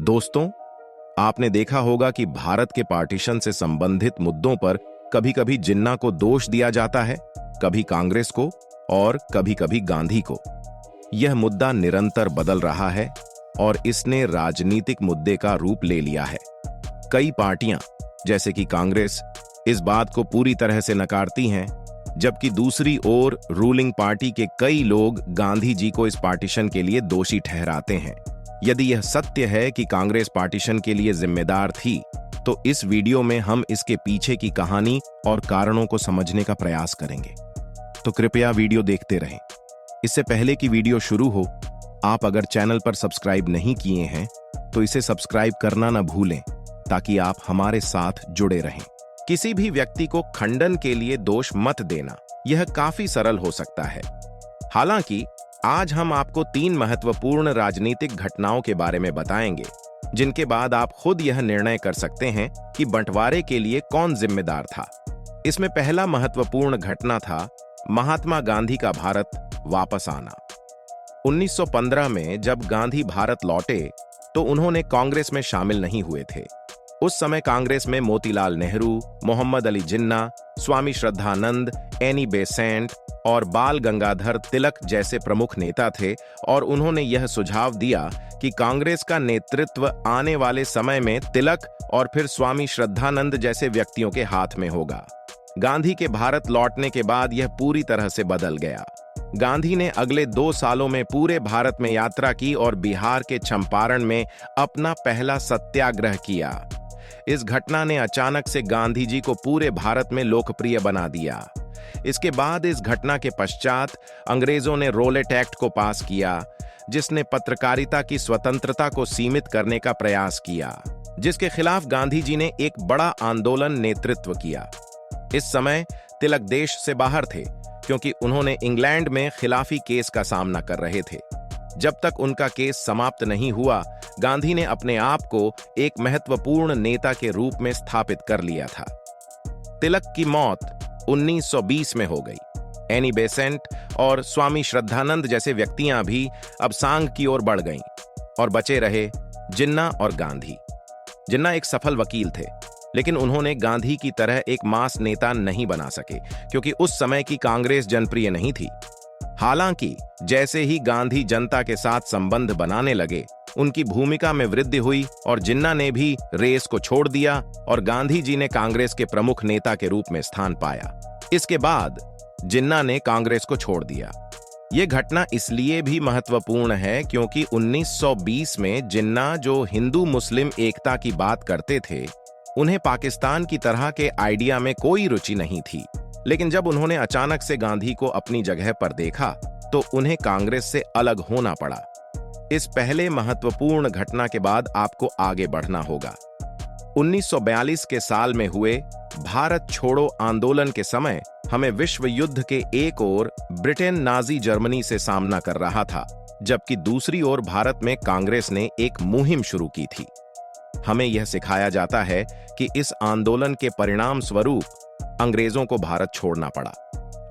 दोस्तों, आपने देखा होगा कि भारत के पार्टीशन से संबंधित मुद्दों पर कभी-कभी जिन्ना को दोष दिया जाता है, कभी कांग्रेस को और कभी-कभी गांधी को। यह मुद्दा निरंतर बदल रहा है और इसने राजनीतिक मुद्दे का रूप ले लिया है। कई पार्टियां, जैसे कि कांग्रेस, इस बात को पूरी तरह से नकारती हैं, जबकि दूसरी ओर रूलिंग पार्टी के कई लोग गांधी जी को इस पार्टीशन के लिए दोषी ठहराते हैं। यदि यह सत्य है कि कांग्रेस पार्टीशन के लिए जिम्मेदार थी, तो इस वीडियो में हम इसके पीछे की कहानी और कारणों को समझने का प्रयास करेंगे। तो कृपया वीडियो देखते रहें। इससे पहले कि वीडियो शुरू हो, आप अगर चैनल पर सब्सक्राइब नहीं किए हैं तो इसे सब्सक्राइब करना न भूलें, ताकि आप हमारे साथ जुड़े रहें। किसी भी व्यक्ति को खंडन के लिए दोष मत देना, यह काफी सरल हो सकता है। हालांकि आज हम आपको 3 महत्वपूर्ण राजनीतिक घटनाओं के बारे में बताएंगे, जिनके बाद आप खुद यह निर्णय कर सकते हैं कि बंटवारे के लिए कौन जिम्मेदार था। इसमें पहला महत्वपूर्ण घटना था महात्मा गांधी का भारत वापस आना। 1915 में जब गांधी भारत लौटे तो उन्होंने कांग्रेस में शामिल नहीं हुए थे। उस समय कांग्रेस में मोतीलाल नेहरू, मोहम्मद अली जिन्ना, स्वामी श्रद्धानंद, एनी बेसेंट और बाल गंगाधर तिलक जैसे प्रमुख नेता थे और उन्होंने यह सुझाव दिया कि कांग्रेस का नेतृत्व आने वाले समय में तिलक और फिर स्वामी श्रद्धानंद जैसे व्यक्तियों के हाथ में होगा। गांधी के भारत लौटने के बाद यह पूरी तरह से बदल गया। गांधी ने अगले 2 सालों में पूरे भारत में यात्रा की और बिहार के चंपारण में अपना पहला सत्याग्रह किया। इस घटना ने अचानक से गांधी जी को पूरे भारत में लोकप्रिय बना दिया। इसके बाद इस घटना के पश्चात अंग्रेजों ने रोलेट एक्ट को पास किया, जिसने पत्रकारिता की स्वतंत्रता को सीमित करने का प्रयास किया, जिसके खिलाफ गांधी जी ने एक बड़ा आंदोलन नेतृत्व किया। इस समय तिलक देश से बाहर थे, क्योंकि उन्होंने इंग्लैंड में खिलाफी केस का सामना कर रहे थे। जब तक उनका केस समाप्त नहीं हुआ, गांधी ने अपने आप को एक महत्वपूर्ण नेता के रूप में स्थापित कर लिया था। तिलक की मौत 1920 में हो गई। एनी बेसेंट और स्वामी श्रद्धानंद जैसे व्यक्तियां भी अब सांग की ओर बढ़ गईं और बचे रहे जिन्ना और गांधी। जिन्ना एक सफल वकील थे, लेकिन उन्होंने गांधी की तरह एक मास नेता नहीं बना सके, क्योंकि उस समय की कांग्रेस जनप्रिय नहीं थी। हालांकि जैसे ही गांधी जनता के साथ संबंध बनाने लगे, उनकी भूमिका में वृद्धि हुई और जिन्ना ने भी रेस को छोड़ दिया और गांधी जी ने कांग्रेस के प्रमुख नेता के रूप में स्थान पाया। इसके बाद जिन्ना ने कांग्रेस को छोड़ दिया। यह घटना इसलिए भी महत्वपूर्ण है क्योंकि 1920 में जिन्ना, जो हिंदू मुस्लिम एकता की बात करते थे, उन्हें पाकिस्तान की तरह के आइडिया में कोई रुचि नहीं थी। लेकिन जब उन्होंने अचानक से गांधी को अपनी जगह पर देखा, तो उन्हें कांग्रेस से अलग होना पड़ा। इस पहले महत्वपूर्ण घटना के बाद आपको आगे बढ़ना होगा। 1942 के साल में हुए भारत छोड़ो आंदोलन के समय हमें विश्व युद्ध के एक ओर ब्रिटेन नाजी जर्मनी से सामना कर रहा था, जबकि दूसरी ओर भारत में कांग्रेस ने एक मुहिम शुरू की थी। हमें यह सिखाया जाता है कि इस आंदोलन के परिणाम स्वरूप अंग्रेजों को भारत छोड़ना पड़ा।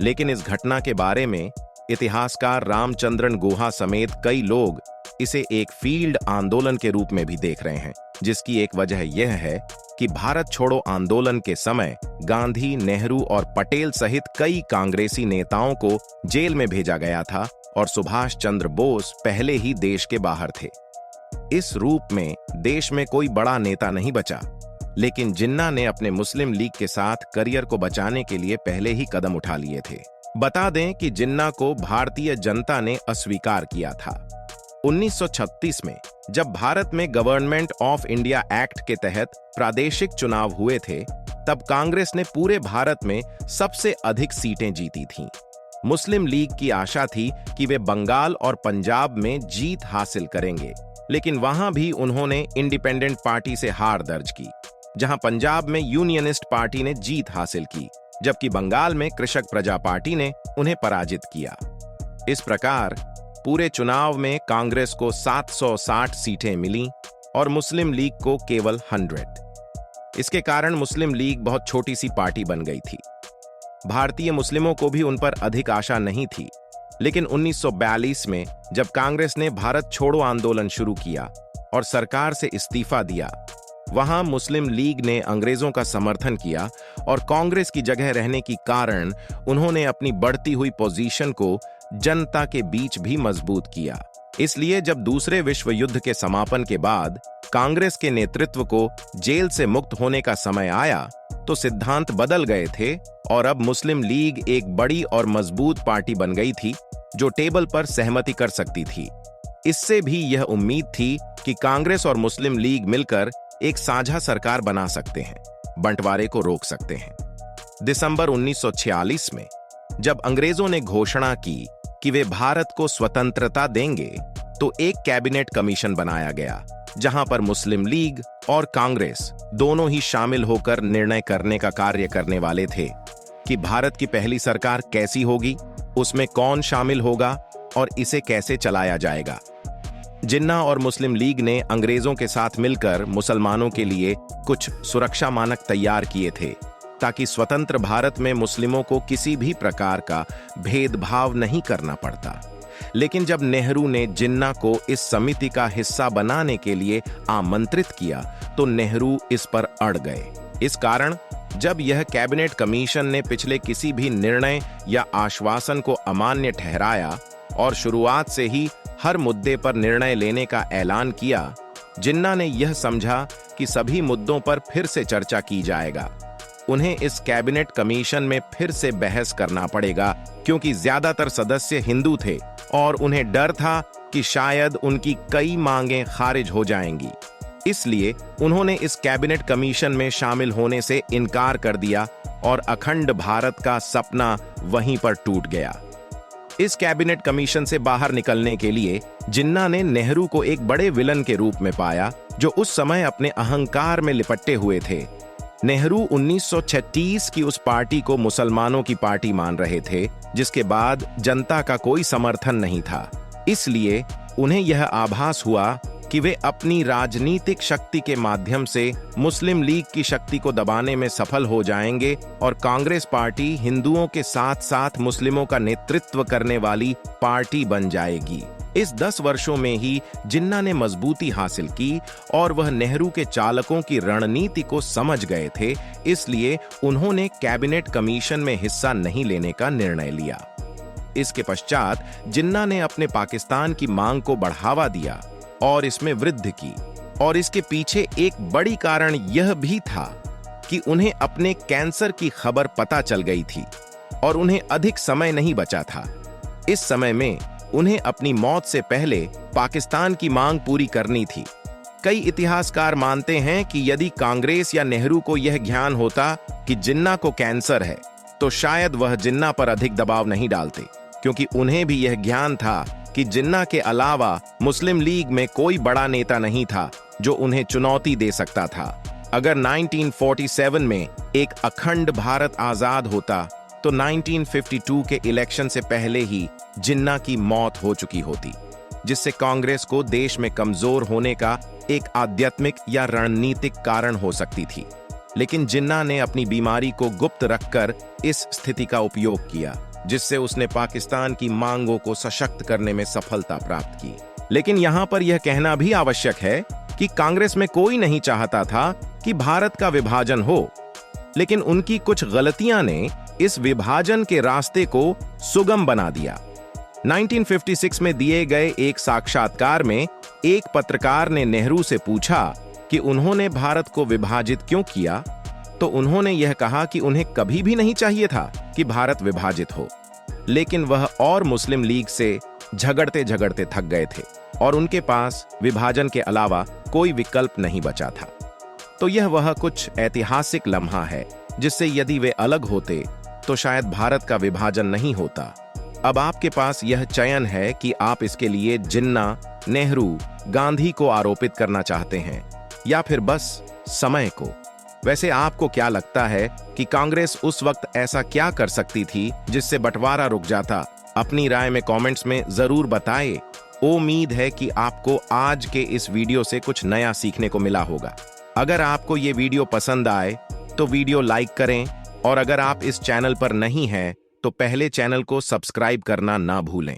लेकिन इस घटना के बारे में इतिहासकार रामचंद्रन गुहा समेत कई लोग इसे एक फील्ड आंदोलन के रूप में भी देख रहे हैं, जिसकी एक वजह यह है कि भारत छोड़ो आंदोलन के समय गांधी, नेहरू और पटेल सहित कई कांग्रेसी नेताओं को जेल में भेजा गया था और सुभाष चंद्र बोस पहले ही देश के बाहर थे। इस रूप में देश में कोई बड़ा नेता नहीं बचा, लेकिन जिन्ना ने अपने मुस्लिम लीग के साथ करियर को बचाने के लिए पहले ही कदम उठा लिए थे। बता दें कि जिन्ना को भारतीय जनता ने अस्वीकार किया था। 1936 में जब भारत में गवर्नमेंट ऑफ इंडिया एक्ट के तहत प्रादेशिक चुनाव हुए थे, तब कांग्रेस ने पूरे भारत में सबसे अधिक सीटें जीती थीं। मुस्लिम लीग की आशा थी कि वे बंगाल और पंजाब में जीत हासिल करेंगे, लेकिन वहां भी उन्होंने इंडिपेंडेंट पार्टी से हार दर्ज की, जहां पंजाब में यूनियनिस्ट पार्टी ने जीत हासिल की, जबकि बंगाल में कृषक प्रजा पार्टी ने उन्हें पराजित किया। इस प्रकार पूरे चुनाव में कांग्रेस को 760 सीटें मिलीं और मुस्लिम लीग को केवल 100। इसके कारण मुस्लिम लीग बहुत छोटी सी पार्टी बन गई थी। भारतीय मुस्लिमों को भी उन पर अधिक आशा नहीं थी, लेकिन 1942 में जब कांग्रेस ने भारत छोड़ो आंदोलन शुरू किया और सरकार से इस्तीफा दिया। वहां मुस्लिम लीग ने अंग्रेजों का समर्थन किया और कांग्रेस की जगह रहने के कारण उन्होंने अपनी बढ़ती हुई पोजीशन को जनता के बीच भी मजबूत किया। इसलिए जब दूसरे विश्व युद्ध के समापन के बाद कांग्रेस के नेतृत्व को जेल से मुक्त होने का समय आया तो सिद्धांत बदल गए थे और अब मुस्लिम लीग एक बड़ी और मजबूत पार्टी बन गई थी जो टेबल पर सहमति कर सकती थी। इससे भी यह उम्मीद थी कि कांग्रेस और मुस्लिम लीग मिलकर एक साझा सरकार बना सकते हैं, बंटवारे को रोक सकते हैं। दिसंबर 1946 में जब अंग्रेजों ने घोषणा की कि वे भारत को स्वतंत्रता देंगे तो एक कैबिनेट कमीशन बनाया गया जहां पर मुस्लिम लीग और कांग्रेस दोनों ही शामिल होकर निर्णय करने का कार्य करने वाले थे कि भारत की पहली सरकार कैसी होगी, उसमें कौन शामिल होगा और इसे कैसे चलाया जाएगा। जिन्ना और मुस्लिम लीग ने अंग्रेजों के साथ मिलकर मुसलमानों के लिए कुछ सुरक्षा मानक तैयार किए थे ताकि स्वतंत्र भारत में मुस्लिमों को किसी भी प्रकार का भेदभाव नहीं करना पड़ता। लेकिन जब नेहरू ने जिन्ना को इस समिति का हिस्सा बनाने के लिए आमंत्रित किया तो नेहरू इस पर अड़ गए। इस कारण जब यह कैबिनेट कमीशन ने पिछले किसी भी निर्णय या आश्वासन को अमान्य ठहराया और शुरुआत से ही हर मुद्दे पर निर्णय लेने का ऐलान किया, जिन्ना ने यह समझा कि सभी मुद्दों पर फिर से चर्चा की जाएगा। उन्हें इस कैबिनेट कमीशन में फिर से बहस करना पड़ेगा क्योंकि ज्यादातर सदस्य हिंदू थे और उन्हें डर था कि शायद उनकी कई मांगें खारिज हो जाएंगी। इसलिए उन्होंने इस कैबिनेट कमीशन में शामिल होने से इनकार कर दिया और अखंड भारत का सपना वहीं पर टूट गया। इस कैबिनेट कमीशन से बाहर निकलने के लिए जिन्ना ने नेहरू को एक बड़े विलन के रूप में पाया जो उस समय अपने अहंकार में लिपटे हुए थे। नेहरू 1936 की उस पार्टी को मुसलमानों की पार्टी मान रहे थे जिसके बाद जनता का कोई समर्थन नहीं था। इसलिए उन्हें यह आभास हुआ कि वे अपनी राजनीतिक शक्ति के माध्यम से मुस्लिम लीग की शक्ति को दबाने में सफल हो जाएंगे और कांग्रेस पार्टी हिंदुओं के साथ साथ मुस्लिमों का नेतृत्व करने वाली पार्टी बन जाएगी। इस 10 वर्षों में ही जिन्ना ने मजबूती हासिल की और वह नेहरू के चालकों की रणनीति को समझ गए थे। इसलिए उन्होंने कैबिनेट कमीशन में हिस्सा नहीं लेने का निर्णय लिया। इसके पश्चात जिन्ना ने अपने पाकिस्तान की मांग को बढ़ावा दिया और इसमें वृद्धि की और इसके पीछे एक बड़ी कारण यह भी था कि उन्हें अपने कैंसर की खबर पता चल गई थी और उन्हें अधिक समय नहीं बचा था। इस समय में उन्हें अपनी मौत से पहले पाकिस्तान की मांग पूरी करनी थी। कई इतिहासकार मानते हैं कि यदि कांग्रेस या नेहरू को यह ज्ञान होता कि जिन्ना को कैंसर है तो शायद वह जिन्ना पर अधिक दबाव नहीं डालते, क्योंकि उन्हें भी यह ज्ञान था कि जिन्ना के अलावा मुस्लिम लीग में कोई बड़ा नेता नहीं था जो उन्हें चुनौती दे सकता था। अगर 1947 में एक अखंड भारत आजाद होता तो 1952 के इलेक्शन से पहले ही जिन्ना की मौत हो चुकी होती, जिससे कांग्रेस को देश में कमजोर होने का एक आध्यात्मिक या रणनीतिक कारण हो सकती थी। लेकिन जिन्ना ने अपनी बीमारी को गुप्त रखकर इस स्थिति का उपयोग किया, जिससे उसने पाकिस्तान की मांगों को सशक्त करने में सफलता प्राप्त की। लेकिन यहां पर यह कहना भी आवश्यक है कि कांग्रेस में कोई नहीं चाहता था कि भारत का विभाजन हो, लेकिन उनकी कुछ गलतियां ने इस विभाजन के रास्ते को सुगम बना दिया। 1956 में दिए गए एक साक्षात्कार में एक पत्रकार ने नेहरू से पूछा कि उन्होंने भारत को विभाजित क्यों किया, तो उन्होंने यह कहा कि उन्हें कभी भी नहीं चाहिए था कि भारत विभाजित हो, लेकिन वह और मुस्लिम लीग से झगड़ते झगड़ते थक गए थे और उनके पास विभाजन के अलावा कोई विकल्प नहीं बचा था। तो यह वह कुछ ऐतिहासिक लम्हा है जिससे यदि वे अलग होते तो शायद भारत का विभाजन नहीं होता। अब आपके पास यह चयन है कि आप इसके लिए जिन्ना, नेहरू, गांधी को आरोपित करना चाहते हैं या फिर बस समय को। वैसे आपको क्या लगता है कि कांग्रेस उस वक्त ऐसा क्या कर सकती थी जिससे बंटवारा रुक जाता? अपनी राय में कमेंट्स में जरूर बताएं। उम्मीद है कि आपको आज के इस वीडियो से कुछ नया सीखने को मिला होगा। अगर आपको ये वीडियो पसंद आए तो वीडियो लाइक करें और अगर आप इस चैनल पर नहीं हैं तो पहले चैनल को सब्सक्राइब करना ना भूलें।